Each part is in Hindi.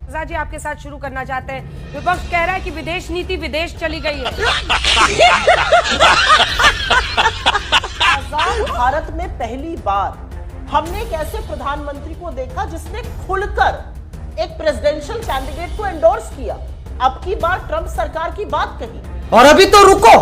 प्रसाद जी आपके साथ शुरू करना चाहते हैं। विपक्ष कह रहा है कि विदेश नीति विदेश चली गई है। आजाद भारत में पहली बार हमने एक ऐसे प्रधानमंत्री को देखा जिसने खुलकर एक प्रेसिडेंशियल कैंडिडेट को एंडोर्स किया, अब की बार ट्रंप सरकार की बात कही। और अभी तो रुको,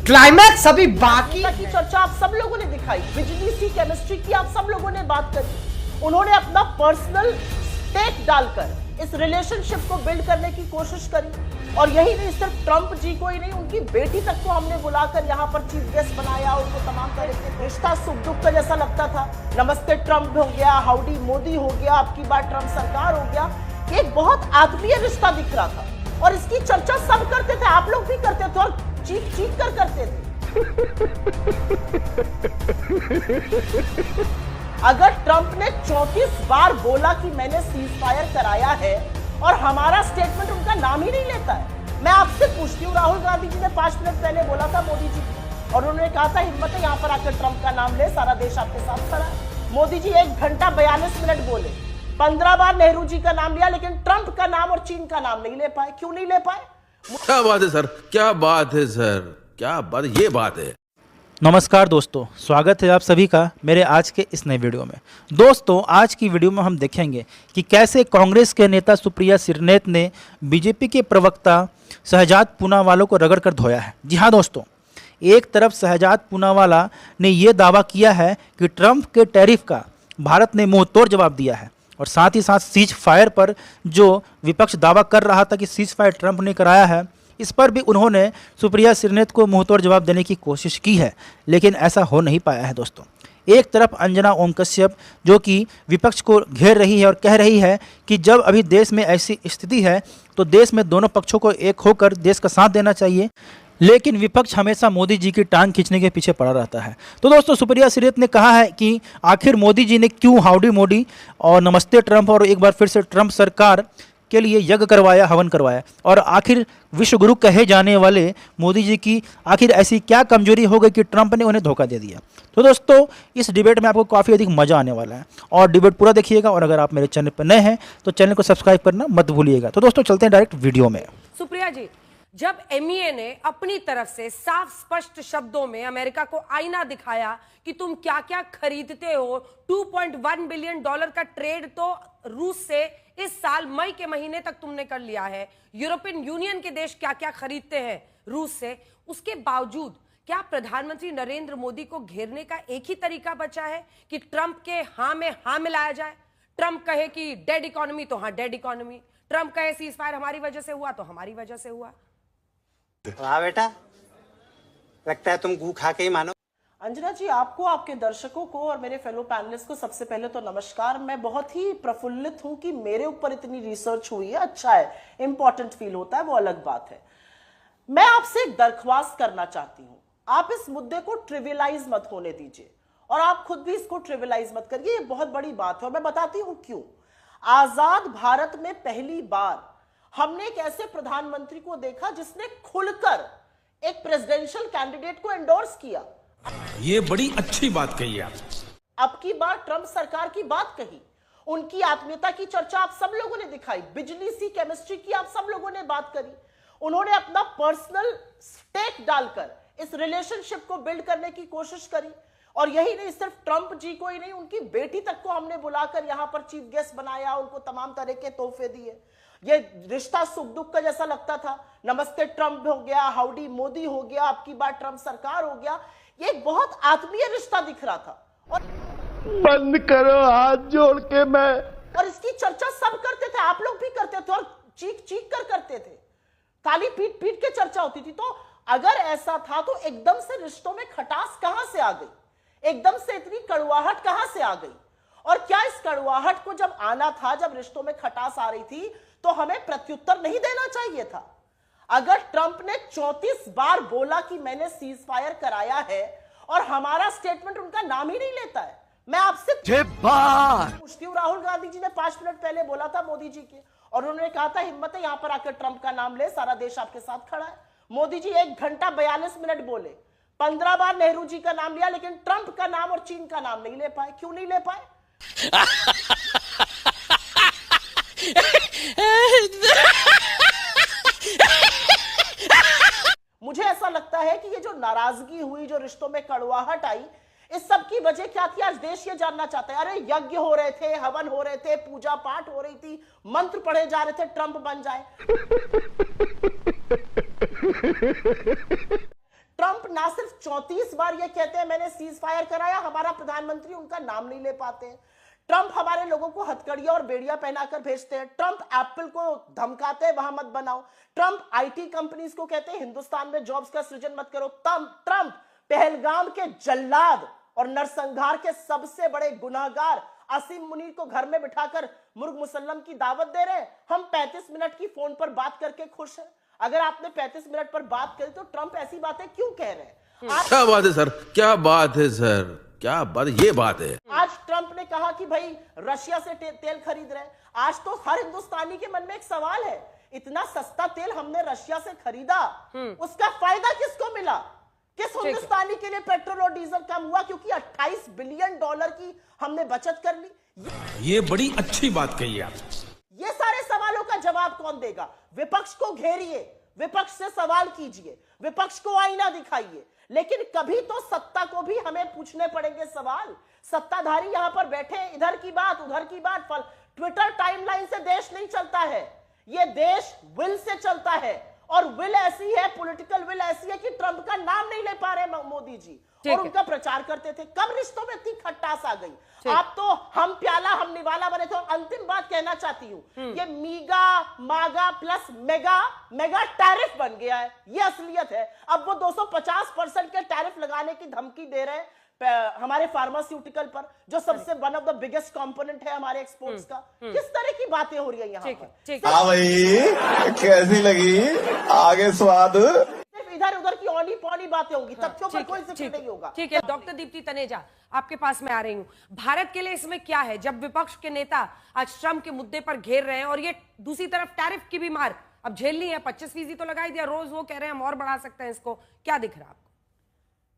क्लाइमैक्स अभी बाकी की चर्चा आप सब लोगों ने दिखाई, बिजली सी केमिस्ट्री की आप सब लोगों ने बात करी। उन्होंने अपना पर्सनल स्टेक डालकर इस रिलेशनशिप को बिल्ड करने की कोशिश करी। और यही नहीं, सिर्फ ट्रंप जी को ही नहीं, उनकी बेटी तक को हमने बुलाकर यहाँ पर चीफ गेस्ट बनाया। उनको तमाम तरह के रिश्ता सुख दुख का जैसा लगता था। नमस्ते ट्रंप हो गया, हाउडी मोदी हो गया, अब की बार ट्रंप सरकार हो गया। ये बहुत आत्मीय रिश्ता दिख रहा था और इसकी चर्चा सब करते थे, आप लोग भी करते थे और चीख चीख कर करते थे। अगर ट्रंप ने 34 बार बोला कि मैंने सीज फायर कराया है और हमारा स्टेटमेंट उनका नाम ही नहीं लेता है, मैं आपसे पूछती हूँ, राहुल गांधी जी ने 5 मिनट पहले बोला था मोदी जी और उन्होंने कहा था हिम्मत है यहाँ पर आकर ट्रंप का नाम ले, सारा देश आपके साथ खड़ा है। मोदी जी 1 घंटा 42 मिनट बोले, 15 बार नेहरू जी का नाम लिया, लेकिन ट्रंप का नाम और चीन का नाम नहीं ले पाए। क्यों नहीं ले पाए? क्या बात है सर, क्या बात है सर, क्या बात, ये बात है। नमस्कार दोस्तों, स्वागत है आप सभी का मेरे आज के इस नए वीडियो में। दोस्तों, आज की वीडियो में हम देखेंगे कि कैसे कांग्रेस के नेता सुप्रिया श्रीनेत ने बीजेपी के प्रवक्ता शहजाद पूनावाला को रगड़ कर धोया है। जी हाँ दोस्तों, एक तरफ शहजाद पूनावाला ने ये दावा किया है कि ट्रंप के टैरिफ का भारत ने मुंहतोड़ जवाब दिया है और साथ ही साथ सीज फायर पर जो विपक्ष दावा कर रहा था कि सीज फायर ट्रंप ने कराया है, इस पर भी उन्होंने सुप्रिया श्रीनेत को मुंहतोड़ जवाब देने की कोशिश की है, लेकिन ऐसा हो नहीं पाया है। दोस्तों, एक तरफ अंजना ओम कश्यप जो कि विपक्ष को घेर रही है और कह रही है कि जब अभी देश में ऐसी स्थिति है तो देश में दोनों पक्षों को एक होकर देश का साथ देना चाहिए, लेकिन विपक्ष हमेशा मोदी जी की टांग खींचने के पीछे पड़ा रहता है। तो दोस्तों, सुप्रिया श्रीनेत ने कहा है कि आखिर मोदी जी ने क्यों हाउडी मोदी और नमस्ते ट्रंप और एक बार फिर से ट्रंप सरकार के लिए यज्ञ करवाया, हवन करवाया, और आखिर विश्वगुरु कहे जाने वाले मोदी जी की आखिर ऐसी क्या कमजोरी हो गई कि ट्रंप ने उन्हें धोखा दे दिया। तो दोस्तों, इस डिबेट में आपको काफ़ी अधिक मजा आने वाला है और डिबेट पूरा देखिएगा। और अगर आप मेरे चैनल पर नए हैं तो चैनल को सब्सक्राइब करना मत भूलिएगा। तो दोस्तों, चलते हैं डायरेक्ट वीडियो में। सुप्रिया जी, जब एमईए ने अपनी तरफ से साफ स्पष्ट शब्दों में अमेरिका को आईना दिखाया कि तुम क्या क्या खरीदते हो, $2.1 बिलियन का ट्रेड तो रूस से इस साल मई के महीने तक तुमने कर लिया है, यूरोपियन यूनियन के देश क्या क्या खरीदते हैं रूस से, उसके बावजूद क्या प्रधानमंत्री नरेंद्र मोदी को घेरने का एक ही तरीका बचा है कि ट्रंप के हाँ में हाँ मिलाया जाए? ट्रंप कहे कि डेड इकोनॉमी तो हाँ डेड इकोनॉमी, ट्रंप कहे सीज फायर हमारी वजह से हुआ तो हमारी वजह से हुआ। वाह बेटा, लगता है तुम गू खा के ही मानो। अंजना जी, आपको, आपके दर्शकों को और मेरे फेलो पैनलिस्ट को सबसे पहले तो नमस्कार। मैं बहुत ही प्रफुल्लित हूं कि मेरे ऊपर इतनी रिसर्च हुई है। अच्छा है, इंपॉर्टेंट फील होता है, वो अलग बात है। मैं आपसे एक दरख्वास्त करना चाहती हूं, आप इस मुद्दे को ट्रिवियलाइज मत होने दीजिए और आप खुद भी इसको ट्रिवियलाइज मत करिए। ये बहुत बड़ी बात है और मैं बताती हूं क्यों। आजाद भारत में पहली बार हमने एक ऐसे प्रधानमंत्री को देखा जिसने खुलकर एक प्रेसिडेंशियल कैंडिडेट को एंडोर्स किया। ये बड़ी अच्छी बात कही आप। अब की बार ट्रंप सरकार की बात कही, उनकी आत्मीयता की चर्चा आप सब लोगों ने दिखाई, बिजली सी केमिस्ट्री की आप सब लोगों ने बात करी। उन्होंने अपना पर्सनल स्टेक डालकर इस रिलेशनशिप को बिल्ड करने की कोशिश करी। और यही नहीं, सिर्फ ट्रंप जी को ही नहीं, उनकी बेटी तक को हमने बुलाकर यहां पर चीफ गेस्ट बनाया, उनको तमाम तरह के तोहफे दिए। ये रिश्ता सुख दुख का जैसा लगता था। नमस्ते ट्रंप हो गया, हाउडी मोदी हो गया, अब की बार ट्रंप सरकार हो गया। ये बहुत आत्मीय रिश्ता दिख रहा था और बंद करो हाथ जोड़ के मैं। और इसकी चर्चा सब करते थे, आप लोग भी करते थे और चीख चीख कर करते थे, ताली पीट पीट के चर्चा होती थी। तो अगर ऐसा था तो एकदम से रिश्तों में खटास कहां से आ गई, एकदम से इतनी कड़वाहट कहां से आ गई? और क्या इस कड़वाहट को जब आना था, जब रिश्तों में खटास आ रही थी, तो हमें प्रत्युत्तर नहीं देना चाहिए था? अगर ट्रंप ने 34 बार बोला कि मैंने सीज फायर कराया है और हमारा स्टेटमेंट उनका नाम ही नहीं लेता है, मैं आपसे पूछती हूँ, राहुल गांधी जी ने 5 मिनट पहले बोला था मोदी जी के और उन्होंने कहा था हिम्मत है यहाँ पर आकर ट्रंप का नाम ले, सारा देश आपके साथ खड़ा है। मोदी जी 1 घंटा 42 मिनट बोले, 15 बार नेहरू जी का नाम लिया, लेकिन ट्रंप का नाम और चीन का नाम नहीं ले पाए। क्यों नहीं ले पाए? नाराजगी हुई, जो रिश्तों में कड़वाहट आई, इस सब की वजह क्या थी? आज देश ये जानना चाहता है। अरे यज्ञ हो रहे थे, हवन हो रहे थे, पूजा पाठ हो रही थी, मंत्र पढ़े जा रहे थे, ट्रंप बन जाए। ट्रंप ना सिर्फ 34 बार ये कहते हैं मैंने सीज फायर कराया, हमारा प्रधानमंत्री उनका नाम नहीं ले पाते हैं। ट्रंप हमारे लोगों को हथकड़ियां और बेड़ियां पहनाकर भेजते हैं। ट्रंप एप्पल को धमकाते हैं वहां मत बनाओ। ट्रंप आईटी कंपनीज को कहते हैं हिंदुस्तान में जॉब्स का सृजन मत करो। ट्रंप पहलगाम के जल्लाद और नरसंहार के सबसे बड़े गुनाहगार असीम मुनीर को घर में बिठाकर मुर्ग मुसल्लम की दावत दे रहे हैं। हम 35 मिनट की फोन पर बात करके खुश हैं। अगर आपने 35 मिनट पर बात करी तो ट्रंप ऐसी बातें क्यों कह रहे हैं? क्या बात है सर, क्या बात है सर, क्या बात, ये बात है। आज ट्रंप ने कहा कि भाई रशिया से तेल खरीद रहे हैं। आज तो हर हिंदुस्तानी के मन में एक सवाल है, इतना सस्ता तेल हमने रशिया से खरीदा, उसका फायदा किसको मिला? किस हिंदुस्तानी के लिए पेट्रोल और डीजल कम हुआ? क्योंकि 28 बिलियन डॉलर की हमने बचत कर ली। ये बड़ी अच्छी बात कही आप। ये सारे सवालों का जवाब कौन देगा? विपक्ष को घेरिए, विपक्ष से सवाल कीजिए, विपक्ष को आईना दिखाइए, लेकिन कभी तो सत्ता को भी हमें पूछने पड़ेंगे सवाल। सत्ताधारी यहां पर बैठे, इधर की बात उधर की बात, ट्विटर टाइमलाइन से देश नहीं चलता है, यह देश विल से चलता है। और विल ऐसी है, पॉलिटिकल विल ऐसी है कि ट्रंप का नाम नहीं ले पा रहे मोदी जी, और उनका प्रचार करते थे। कब रिश्तों में इतनी खट्टास आ गई? आप तो हम प्याला हम निवाला बने थे। और अंतिम बात कहना चाहती हूं, ये मीगा मागा प्लस मेगा टैरिफ बन गया है, ये असलियत है। अब वो 250% के टैरिफ लगाने की धमकी दे रहे हैं हमारे फार्मास्यूटिकल पर, जो सबसे one of the biggest component है हमारे एक्सपोर्ट्स का। किस तरह की बातें हो रही है यहाँ पर? हाँ भाई, कैसी लगी आगे स्वाद? सिर्फ इधर उधर की औनी पौनी बातें होंगी, तथ्यों पर कोई जिक्र नहीं होगा। ठीक है, डॉक्टर दीप्ति तनेजा, आपके पास मैं आ रही हूं। भारत के लिए इसमें क्या है जब विपक्ष के नेता आज ट्रंप के मुद्दे पर घेर रहे हैं, और ये दूसरी तरफ टैरिफ की भी मार अब झेलनी है? 25% तो लगा ही दिया, रोज वो कह रहे हैं हम और बढ़ा सकते हैं इसको, क्या दिख रहा है आपको?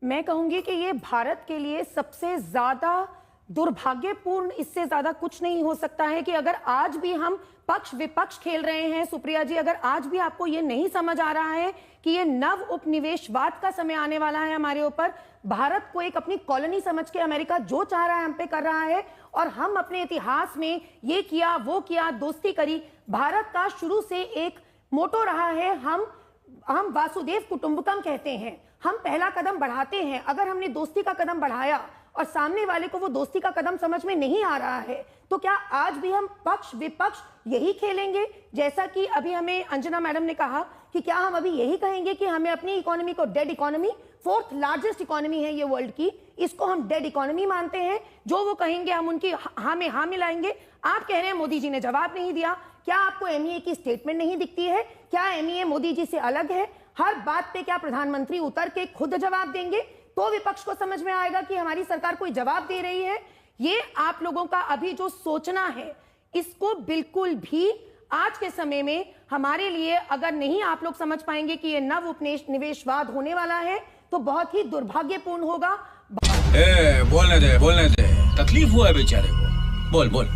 मैं कहूंगी कि ये भारत के लिए सबसे ज्यादा दुर्भाग्यपूर्ण, इससे ज्यादा कुछ नहीं हो सकता है कि अगर आज भी हम पक्ष विपक्ष खेल रहे हैं, सुप्रिया जी, अगर आज भी आपको ये नहीं समझ आ रहा है कि ये नव उपनिवेशवाद का समय आने वाला है हमारे ऊपर, भारत को एक अपनी कॉलोनी समझ के अमेरिका जो चाह रहा है हम पे कर रहा है, और हम अपने इतिहास में ये किया वो किया, दोस्ती करी। भारत का शुरू से एक मोटो रहा है, हम वासुदेव कुटुंबकम कहते हैं, हम पहला कदम बढ़ाते हैं। अगर हमने दोस्ती का कदम बढ़ाया और सामने वाले को वो दोस्ती का कदम समझ में नहीं आ रहा है, तो क्या आज भी हम पक्ष विपक्ष यही खेलेंगे? जैसा कि अभी हमें अंजना मैडम ने कहा कि क्या हम अभी यही कहेंगे कि हमें अपनी इकोनॉमी को dead economy, 4th largest economy है ये वर्ल्ड की, इसको हम डेड इकोनॉमी मानते हैं? जो वो कहेंगे हम उनकी हाँ में हाँ मिलाएंगे। आप कह रहे हैं मोदी जी ने जवाब नहीं दिया, क्या आपको एमईए की स्टेटमेंट नहीं दिखती है? क्या एमईए मोदी जी से अलग है? हर बात पे क्या प्रधानमंत्री उतर के खुद जवाब देंगे? तो विपक्ष को समझ में आएगा कि हमारी सरकार कोई जवाब दे रही है। ये आप लोगों का अभी जो सोचना है, इसको बिल्कुल भी आज के समय में हमारे लिए अगर नहीं आप लोग समझ पाएंगे कि ये नव उपनिवेशवाद होने वाला है, तो बहुत ही दुर्भाग्यपूर्ण होगा। बोलने दे, तकलीफ हुआ है बेचारे को, बोल।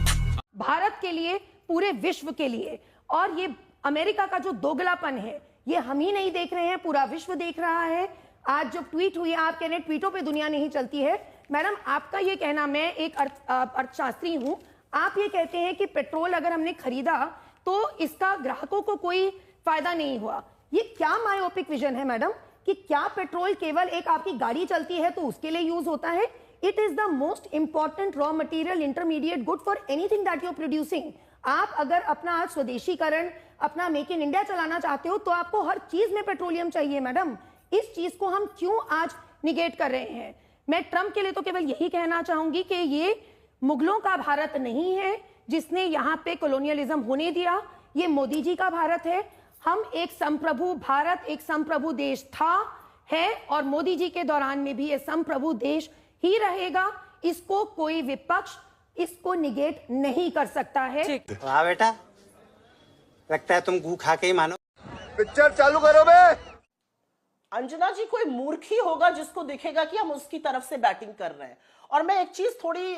भारत के लिए, पूरे विश्व के लिए, और ये अमेरिका का जो दोगलापन है, ये हम ही नहीं देख रहे हैं, पूरा विश्व देख रहा है। आज जो ट्वीट हुई, आप कह रहे हैं ट्वीटों पे दुनिया नहीं चलती है। मैडम, आपका ये कहना, मैं एक अर्थशास्त्री हूं, आप ये कहते हैं कि पेट्रोल अगर हमने खरीदा तो इसका ग्राहकों को कोई फायदा नहीं हुआ। ये क्या मायोपिक विजन है मैडम, कि क्या पेट्रोल केवल एक आपकी गाड़ी चलती है तो उसके लिए यूज होता है? It is the most important raw material, intermediate good for anything that you are producing. आप अगर अपना आज स्वदेशीकरण, अपना मेक इन इंडिया चलाना चाहते हो, तो आपको हर चीज में पेट्रोलियम चाहिए मैडम। इस चीज को हम क्यों आज निगेट कर रहे हैं? मैं ट्रंप के लिए तो केवल यही कहना चाहूंगी कि ये मुगलों का भारत नहीं है जिसने यहाँ पे कॉलोनियलिज्म होने दिया, ये मोदी जी का भारत है। हम एक संप्रभु भारत, एक संप्रभु देश था, है, और मोदी जी के दौरान में भी ये संप्रभु देश ही रहेगा। इसको कोई विपक्ष इसको निगेट नहीं कर सकता है। वाह बेटा, लगता है तुम गू खा के ही मानो। पिक्चर चालू करो बे। अंजना जी, कोई मूर्ख ही होगा जिसको दिखेगा कि हम उसकी तरफ से बैटिंग कर रहे हैं। और मैं एक चीज थोड़ी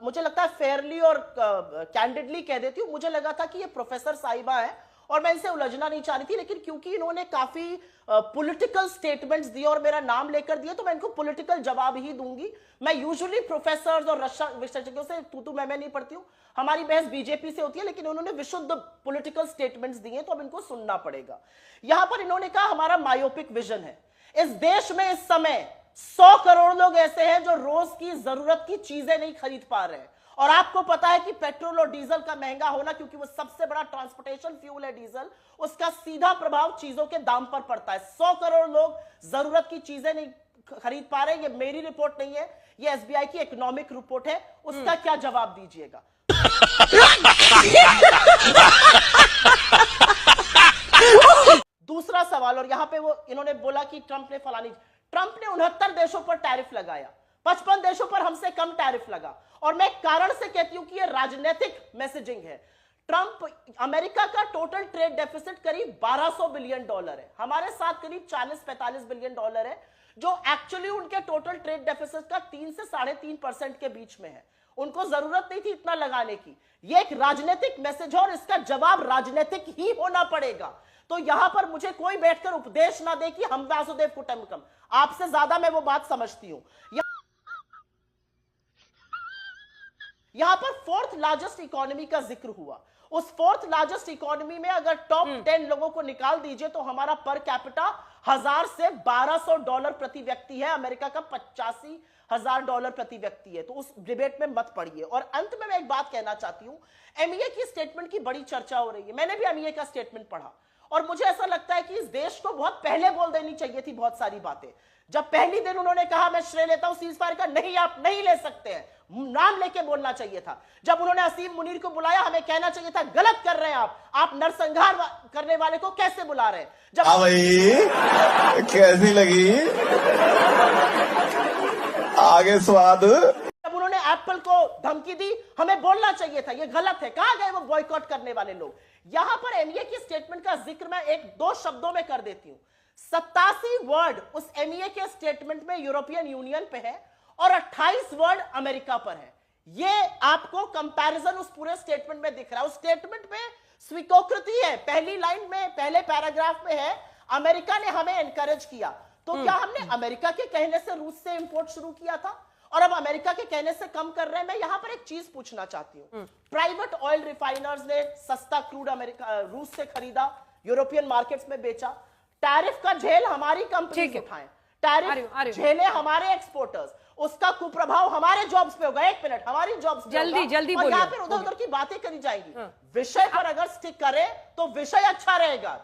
मुझे लगता है फेयरली और कैंडिडली कह देती हूँ, मुझे लगा था कि ये प्रोफेसर साहिबा है और मैं इनसे उलझना नहीं चाह रही थी, लेकिन क्योंकि इन्होंने काफी पॉलिटिकल स्टेटमेंट्स दिए और मेरा नाम लेकर दिए, तो मैं इनको पॉलिटिकल जवाब ही दूंगी। मैं यूजुअली प्रोफेसर्स और रक्षा विशेषज्ञों से तू मैं नहीं पढ़ती हूं, हमारी बहस बीजेपी से होती है, लेकिन उन्होंने विशुद्ध पॉलिटिकल स्टेटमेंट्स दिए, तो अब इनको सुनना पड़ेगा। यहां पर इन्होंने कहा हमारा मायोपिक विजन है। इस देश में इस समय 100 करोड़ लोग ऐसे हैं जो रोज की जरूरत की चीजें नहीं खरीद पा रहे हैं, और आपको पता है कि पेट्रोल और डीजल का महंगा होना, क्योंकि वो सबसे बड़ा ट्रांसपोर्टेशन फ्यूल है डीजल, उसका सीधा प्रभाव चीजों के दाम पर पड़ता है। 100 करोड़ लोग जरूरत की चीजें नहीं खरीद पा रहे। ये मेरी रिपोर्ट नहीं है, ये एसबीआई की इकोनॉमिक रिपोर्ट है। उसका क्या जवाब दीजिएगा? दूसरा सवाल, और यहां पे वो इन्होंने बोला कि ट्रंप ने 69 देशों पर टैरिफ लगाया, 55 देशों पर हमसे कम टैरिफ लगा। और मैं कारण से कहती हूं कि यह राजनीतिक मैसेजिंग है। ट्रंप, अमेरिका का टोटल ट्रेड डेफिसिट करीब $1200 बिलियन है, हमारे साथ करीब 40-45 बिलियन डॉलर है, जो एक्चुअली उनके टोटल ट्रेड डेफिसिट का 3 से 3.5% के बीच में है। उनको जरूरत नहीं थी इतना लगाने की। यह एक राजनीतिक मैसेज है और इसका जवाब राजनीतिक ही होना पड़ेगा। तो यहां पर मुझे कोई बैठकर उपदेश ना दे कि हम वासुदेव कुटुंबकम, आपसे ज्यादा मैं वो बात समझती हूं। यहां पर 4th लार्जेस्ट इकोनॉमी का जिक्र हुआ। उस 4th लार्जेस्ट इकोनॉमी में अगर टॉप 10 लोगों को निकाल दीजिए तो हमारा पर कैपिटा $1000 से $1200 प्रति व्यक्ति है, अमेरिका का $85,000 प्रति व्यक्ति है। तो उस डिबेट में मत पड़िए। और अंत में मैं एक बात कहना चाहती हूं, एमईए की स्टेटमेंट की बड़ी चर्चा हो रही है। मैंने भी एमईए का स्टेटमेंट पढ़ा और मुझे ऐसा लगता है कि इस देश को बहुत पहले बोल देनी चाहिए थी बहुत सारी बातें। जब पहली दिन उन्होंने कहा मैं श्रेय लेता हूं सीज़फायर का, नहीं आप नहीं ले सकते हैं, नाम लेके बोलना चाहिए था। जब उन्होंने असीम मुनीर को बुलाया, हमें कहना चाहिए था गलत कर रहे हैं आप नरसंहार करने वाले को कैसे बुला रहे हैं। जब भाई कैसी लगी आगे स्वाद। जब उन्होंने एप्पल को धमकी दी, हमें बोलना चाहिए था ये गलत है। कहां गए वो बॉयकॉट करने वाले लोग? यहां पर एमईए की स्टेटमेंट का जिक्र मैं 1-2 शब्दों में कर देती हूं। 87 वर्ड उस एमईए के स्टेटमेंट में यूरोपियन यूनियन पे है और 28 वर्ड अमेरिका पर है। ये आपको कंपैरिजन उस पूरे स्टेटमेंट में दिख रहा है। उस स्टेटमेंट में स्वीकृति है, पहली लाइन में, पहले पैराग्राफ में है, अमेरिका ने हमें एनकरेज किया। तो क्या हमने अमेरिका के कहने से रूस से इंपोर्ट शुरू किया था और अब अमेरिका के कहने से कम कर रहे हैं? मैं यहां पर एक चीज पूछना चाहती हूं। प्राइवेट ऑयल रिफाइनर्स ने सस्ता क्रूड रूस से खरीदा, यूरोपियन मार्केट्स में बेचा। टैरिफ का झेल हमारी कंपनी उठाएं, टैरिफ झेले हमारे एक्सपोर्टर्स, उसका कुप्रभाव हमारे जॉब्स पे होगा। 1 मिनट, हमारी जॉब्स पे जल्दी होगा। और यहाँ पर उधर-उधर की बातें करी जाएंगी। विषय पर अगर स्टिक करें तो विषय अच्छा रहेगा।